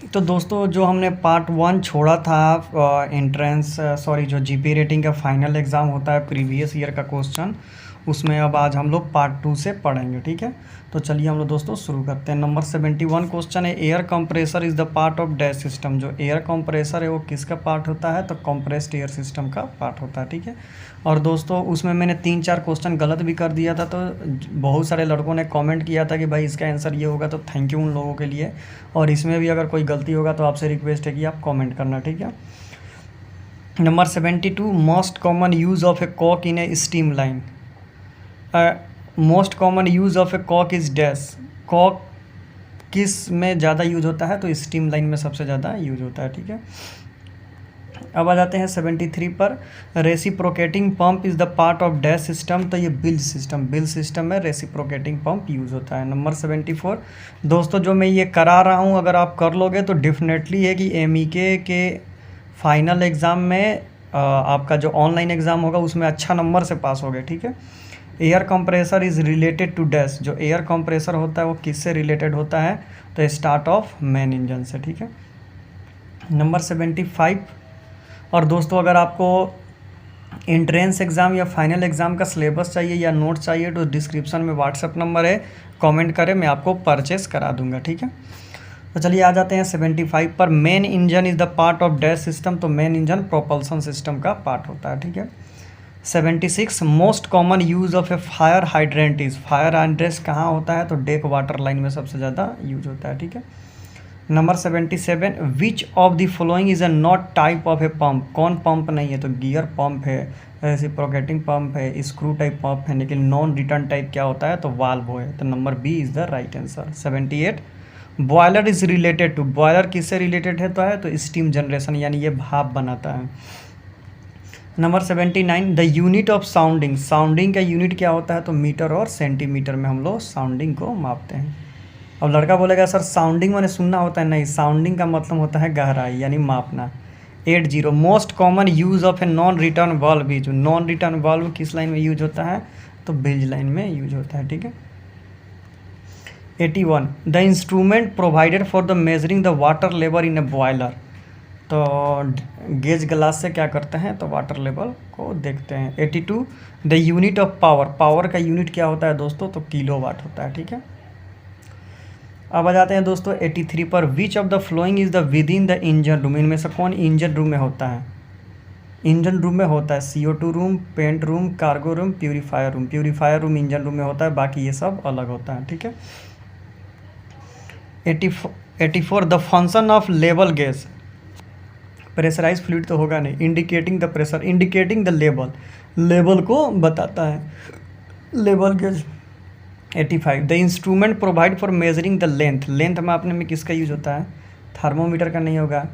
तो दोस्तों जो हमने पार्ट 1 छोड़ा था एंट्रेंस सॉरी जो जीपी रेटिंग का फाइनल एग्ज़ाम होता है प्रीवियस ईयर का क्वेश्चन, उसमें अब आज हम लोग पार्ट 2 से पढ़ेंगे। ठीक है, तो चलिए हम लोग दोस्तों शुरू करते हैं। नंबर 71 क्वेश्चन है, air compressor is the part of dash system. जो एयर कंप्रेसर है वो किसका पार्ट होता है? तो कंप्रेस्ड एयर सिस्टम का पार्ट होता है। ठीक है, और दोस्तों उसमें मैंने 3-4 क्वेश्चन गलत भी कर दिया था, तो बहुत सारे लड़कों ने कमेंट किया था कि भाई इसका आंसर ये होगा, तो थैंक यू उन लोगों के लिए। और इसमें भी अगर कोई गलती होगा तो आपसे रिक्वेस्ट है कि आप कमेंट करना। ठीक है, number 72, most common use of a cock in a steam line. Most common use of a cock is dash. Cock किस में ज़्यादा यूज होता है? तो स्टीम लाइन में सबसे ज़्यादा यूज होता है। ठीक है, अब आ जाते हैं 73 पर, reciprocating pump is the part of dash system. तो ये बिल सिस्टम में रेसिप्रोकेटिंग पंप यूज़ होता है। नंबर 74, दोस्तों जो मैं ये करा रहा हूँ अगर आप कर लोगे तो डेफिनेटली है कि एमईके के फाइनल एग्ज़ाम में आपका जो ऑनलाइन एग्ज़ाम होगा उसमें अच्छा नंबर से पास होगे। ठीक है, air compressor is related to dash. जो एयर कंप्रेसर होता है वो किससे रिलेटेड होता है? तो स्टार्ट ऑफ मेन इंजन से। ठीक है, नंबर 75, और दोस्तों अगर आपको एंट्रेंस एग्ज़ाम या फाइनल एग्ज़ाम का सिलेबस चाहिए या नोट चाहिए तो डिस्क्रिप्शन में व्हाट्सएप नंबर है, कमेंट करें, मैं आपको परचेस करा दूंगा। ठीक है, तो चलिए आ जाते हैं 75 पर, main engine is the part of dash system. तो मेन इंजन प्रोपल्सन सिस्टम का पार्ट होता है। ठीक है, 76, most common use of A fire hydrant is. Fire hydrant कहाँ होता है? तो डेक वाटर लाइन में सबसे ज़्यादा यूज होता है। ठीक है, number 77, which of the following is a not type of a pump. कौन पंप नहीं है? तो गियर पंप है, रेसिप्रोकेटिंग पंप है, स्क्रू टाइप पंप है, लेकिन नॉन रिटर्न टाइप क्या होता है? तो वाल्व है। तो number B is the right answer. 78, boiler is related to. Boiler किससे रिलेटेड है? तो स्टीम जनरेशन, यानी ये भाप बनाता है। Number 79, the unit of sounding. Sounding का यूनिट क्या होता है? तो मीटर और सेंटीमीटर में हम लोग साउंडिंग को मापते हैं। अब लड़का बोलेगा सर साउंडिंग मैंने सुनना होता है। नहीं, साउंडिंग का मतलब होता है गहराई यानी मापना। 80, most common use of a non return valve is. Non return valve किस लाइन में यूज होता है? तो बिल्ज लाइन में यूज होता है। ठीक है, 81, the instrument provided for the measuring the water level in a boiler. तो गेज ग्लास से क्या करते हैं? तो वाटर लेवल को देखते हैं। 82, the unit of power. Power का यूनिट क्या होता है दोस्तों? तो किलो वाट होता है। ठीक है, अब आ जाते हैं दोस्तों 83 पर, which of the following is the with in the engine room. इनमें से कौन इंजन रूम में होता है? इंजन रूम में होता है CO2 room, paint room, cargo room, purifier room. Purifier room engine room में होता है, बाकी ये सब अलग होता है। ठीक है, 84, the function of level gauge. Pressurise fluid तो होगा नहीं। Indicating the pressure, indicating the level, level को बताता है level gauge. 85, the instrument provide for measuring the length. Length मापने में किसका यूज होता है? थर्मोमीटर का नहीं होगा,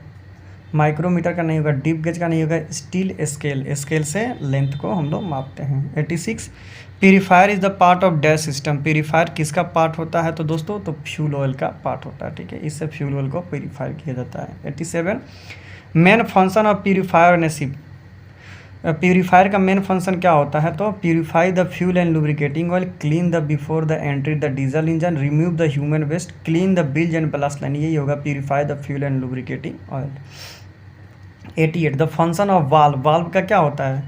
माइक्रोमीटर का नहीं होगा, डीप गेज का नहीं होगा, स्टील स्केल। स्केल से लेंथ को हम लोग मापते हैं। 86, purifier is the part of dash system. Purifier किसका पार्ट होता है? तो दोस्तों तो फ्यूल ऑयल का पार्ट होता है। ठीक है, इससे फ्यूल ऑयल को प्यूरीफायर किया जाता है। 87, main function of purifier in a ship. Purifier का मेन फंक्शन क्या होता है? तो purify the fuel and lubricating oil, clean the before the entry the diesel engine, remove the human waste, clean the bilge and blast line. यही होगा purify the fuel and lubricating oil. 88, the function of valve. Valve का क्या होता है?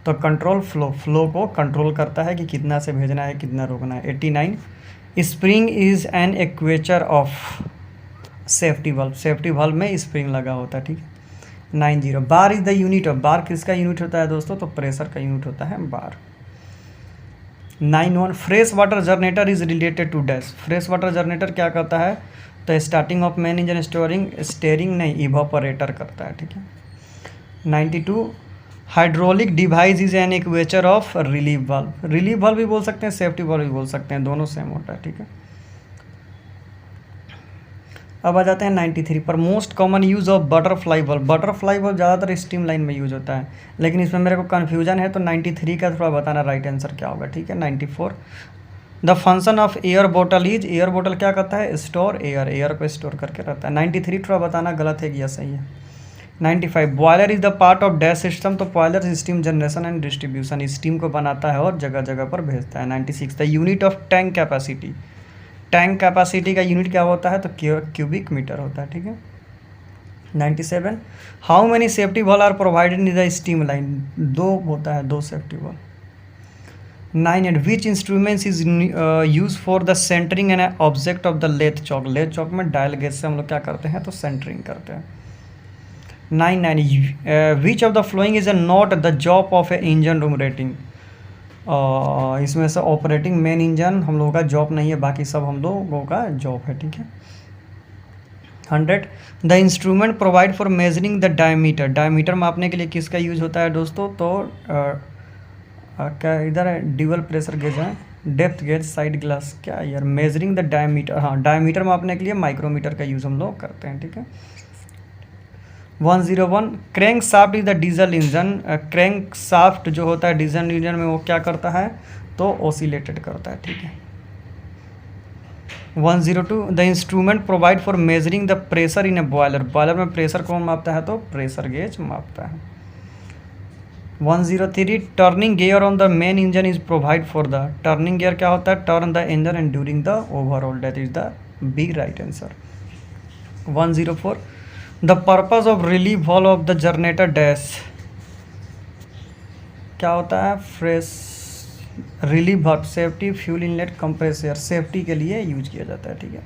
तो control flow, flow को control करता है कि कितना से भेजना है कितना रोकना है। 89, spring is an actuator of safety valve. Safety valve में स्प्रिंग लगा होता है। ठीक है, 90, bar is the unit of. Bar किसका यूनिट होता है दोस्तों? तो प्रेशर का यूनिट होता है bar. 91, fresh water generator is related to dash. Fresh water generator क्या करता है? तो starting of main engine, steering नहीं, इवापोरेटर करता है। ठीक है, 92, hydraulic device is an actuator of relief valve. Relief valve भी बोल सकते हैं, सेफ्टी वाल्व भी बोल सकते हैं, दोनों सेम होता है। ठीक है, अब आ जाते हैं 93 पर, most common use of butterfly bulb. Butterfly bulb ज़्यादातर स्टीम लाइन में यूज होता है, लेकिन इसमें मेरे को कन्फ्यूजन है, तो 93 का थोड़ा बताना राइट आंसर क्या होगा। ठीक है, 94, the function of air bottle is. Air bottle क्या करता है? स्टोर एयर, एयर को स्टोर करके रहता है। 93 थोड़ा बताना गलत है कि या सही है। 95, boiler is the part of dash system. तो boiler steam generation and distribution, steam को बनाता है और जगह जगह पर भेजता है। 96, the unit of tank capacity. Tank capacity का यूनिट क्या होता है? तो क्यूबिक मीटर होता है। ठीक है, 97, how many safety wall are provided in the steam line, 2 होता है, 2 safety wall. 98, which instruments is use for the centering an object of the lathe chuck, lathe chuck में डायल गेज से हम लोग क्या करते हैं, तो सेंटरिंग करते हैं। 99, which of the following is not the job of A engine room rating, इसमें से ऑपरेटिंग मेन इंजन हम लोगों का जॉब नहीं है, बाकी सब हम लोगों का जॉब है, ठीक है। 100, the instrument provide for measuring the diameter, diameter मापने के लिए किसका यूज होता है दोस्तों, तो क्या इधर है, ड्यूअल प्रेशर गेज है, डेप्थ गेज, साइड ग्लास, क्या यार, मेजरिंग द डायमीटर, हाँ डायमीटर मापने के लिए माइक्रोमीटर का यूज़ हम लोग करते हैं, ठीक है। 101, crank soft is the diesel engine, crank soft जो होता है डीजल इंजन में वो क्या करता है, तो ऑसिलेटेड करता है, ठीक है। 102, the instrument provide for measuring the pressure in a boiler, boiler में प्रेशर कौन मापता है, तो प्रेशर गेज मापता है। 103, turning gear on the main engine is provide for the, turning gear क्या होता है, turn the engine and during the overall, that is the B right answer. 104, the purpose of relief valve of the generator dash, क्या होता है, fresh relief valve, safety fuel inlet compressor, safety के लिए use किया जाता है, ठीक है।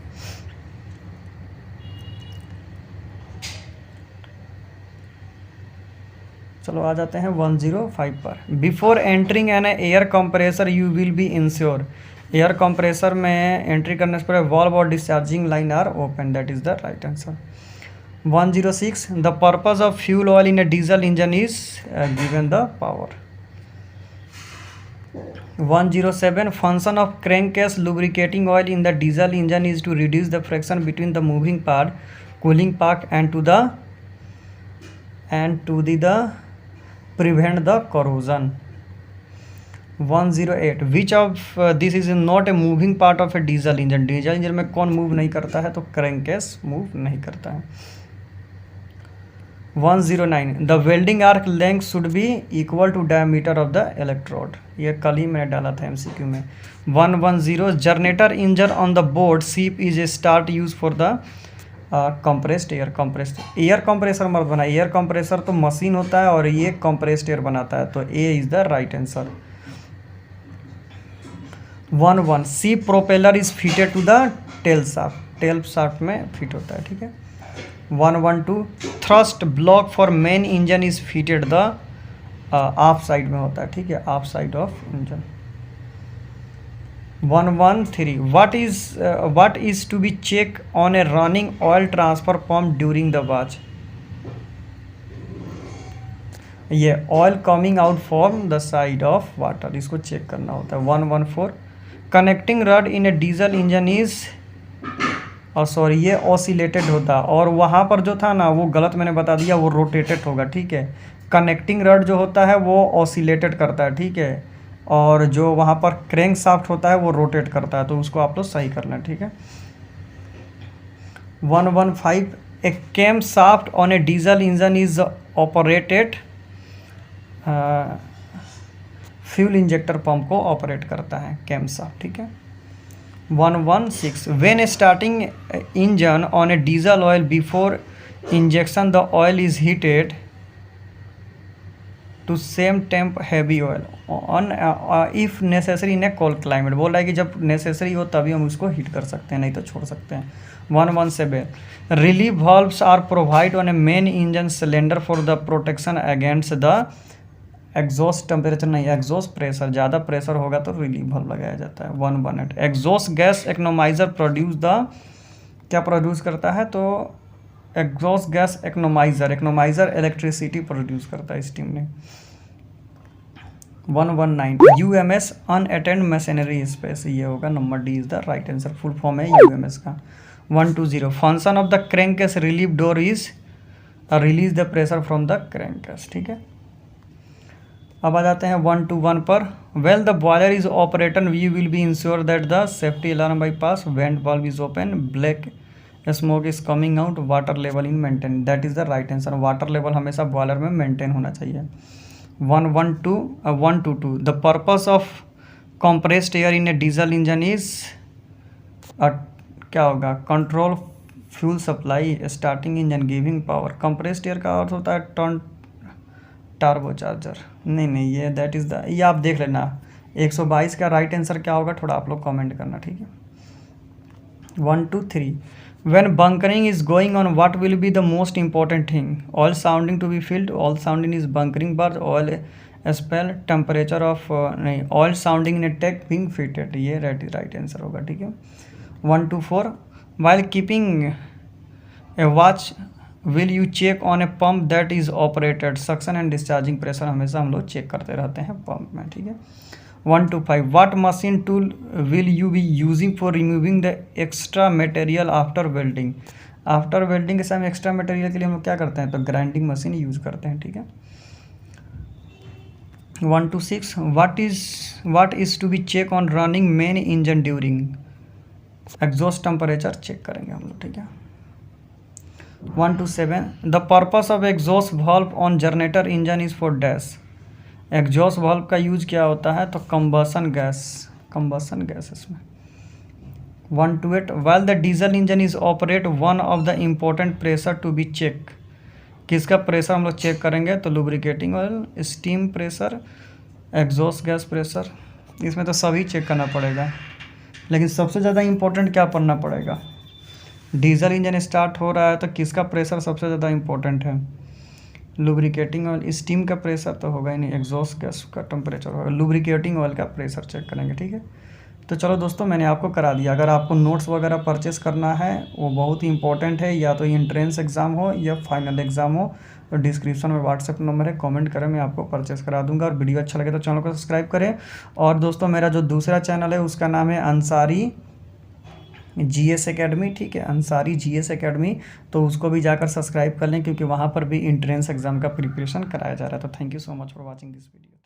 चलो आ जाते हैं 105 पर, before entering an air compressor you will be ensure, air compressor में एंट्री करने से पहले वॉल्व और discharging line are open, that is the right answer. 106, the purpose of fuel oil in a diesel engine is given the power. 107, function of crankcase lubricating oil in the diesel engine is to reduce the friction between the moving part, cooling part and to the prevent the corrosion. 108, which of this is not a moving part of a diesel engine, diesel engine में कौन move नहीं करता है, तो crankcase move नहीं करता है। 109, the welding arc length should be equal to diameter of the electrode, ये कल ही मैंने डाला था एमसीक्यू में। 110, generator engine on the board ship is a start use for the compressed air, compressed air compressor मत बना, एयर कंप्रेसर तो मशीन होता है और ये कंप्रेस्ड एयर बनाता है, तो A is the right answer. 11, ship propeller is fitted to the tail shaft, tail shaft में फिट होता है, ठीक है। 112, thrust block for main engine is fitted the off side में होता है, ठीक है, off side of engine. 113, what is to be check on a running oil transfer pump during the watch, ये oil coming out from the side of water, इसको check करना होता है। 114, connecting rod in a diesel engine is, और sorry ये oscillated होता है, और वहाँ पर जो था ना वो गलत मैंने बता दिया, वो रोटेटेड होगा, ठीक है। कनेक्टिंग रड जो होता है वो ऑसिलेटेड करता है, ठीक है, और जो वहाँ पर क्रैंक शाफ्ट होता है वो रोटेट करता है, तो उसको आप लोग सही करना, ठीक है। 115, a cam shaft on a diesel engine is operated, fuel injector pump को ऑपरेट करता है कैम शाफ्ट, ठीक है। 116, when starting engine on a diesel oil before injection the oil is heated to same temp heavy oil on if necessary in a cold climate, बोल रहा है कि जब नेसेसरी हो तभी हम उसको हीट कर सकते हैं, नहीं तो छोड़ सकते हैं। 117, relief valves are provided on a main engine cylinder for the protection against the exhaust temperature नहीं, एग्जॉस्ट प्रेशर, ज़्यादा प्रेशर होगा तो रिलीव वाल्व लगाया जाता है। 118, exhaust gas economiser produce the, क्या प्रोड्यूस करता है, तो exhaust gas economiser, economiser electricity produce करता है स्टीम ने। 119, यूएमएस अनअटेंड मशीनरी स्पेस, ये होगा number D is the right answer, full form है यूएमएस का। 120, function of the crankcase relief door is release the pressure from the crankcase, ठीक है। अब आ जाते हैं 121 पर, well the boiler is operator we will be ensure that the safety alarm bypass, vent valve is open, black smoke is coming out, water level in maintain, that is the right answer, water level हमेशा boiler में maintain होना चाहिए। 122, the purpose of compressed air in a diesel engine is, क्या होगा, control fuel supply, starting engine, giving power. Compressed air का अर्थ होता है turn turbo charger. नहीं, ये दैट इज़ द, ये आप देख लेना। 122 का राइट आंसर क्या होगा, थोड़ा आप लोग कमेंट करना, ठीक है। 1 2 3 When bunkering is going on, what will be the most important thing? Oil sounding to be filled. Oil sounding is bunkering berth. Oil spell. Temperature of नहीं, oil sounding in a tank being fitted. ये right answer होगा, ठीक है। 1 2 4 While keeping a watch, will you check on a pump that is operated? Suction and discharging pressure हमेशा हम लोग check करते रहते हैं पंप में, ठीक है। 1 2 5 What machine tool will you be using for removing the extra material after welding? After welding के समय एक्स्ट्रा मटेरियल के लिए हम लोग क्या करते हैं, तो ग्राइंडिंग मशीन यूज़ करते हैं, ठीक है। 1 2 6 What is to be check on running main engine during? Exhaust temperature check करेंगे हम लोग, ठीक है। 1 2 7 The purpose of exhaust valve on generator engine is for dash. Exhaust valve का यूज क्या होता है, तो कंबसन गैस इसमें। 1 2 8 While the diesel engine is operate, one of the important pressure to be check. किसका प्रेशर हम लोग check करेंगे, तो lubricating oil, steam pressure, exhaust gas pressure. इसमें तो सभी चेक करना पड़ेगा, लेकिन सबसे ज़्यादा इम्पोर्टेंट क्या पढ़ना पड़ेगा, डीजल इंजन स्टार्ट हो रहा है तो किसका प्रेशर सबसे ज़्यादा इम्पोर्टेंट है, लुब्रिकेटिंग ऑयल। स्टीम का प्रेशर तो होगा ही नहीं, एग्जॉस्ट गैस का टेम्परेचर होगा, लुब्रिकेटिंग ऑयल का प्रेशर चेक करेंगे, ठीक है। तो चलो दोस्तों, मैंने आपको करा दिया। अगर आपको नोट्स वगैरह परचेस करना है, वो बहुत ही इंपॉर्टेंट है, या तो एंट्रेंस एग्ज़ाम हो या फाइनल एग्ज़ाम हो, तो डिस्क्रिप्शन में व्हाट्सएप नंबर है, कमेंट करें, मैं आपको परचेस करा दूंगा। और वीडियो अच्छा लगे तो चैनल को सब्सक्राइब करें। और दोस्तों, मेरा जो दूसरा चैनल है उसका नाम है अंसारी GS एकेडमी, ठीक है, अंसारी GS एकेडमी, तो उसको भी जाकर सब्सक्राइब कर लें, क्योंकि वहाँ पर भी एंट्रेंस एग्ज़ाम का प्रिपरेशन कराया जा रहा है। तो thank you so much for watching this video.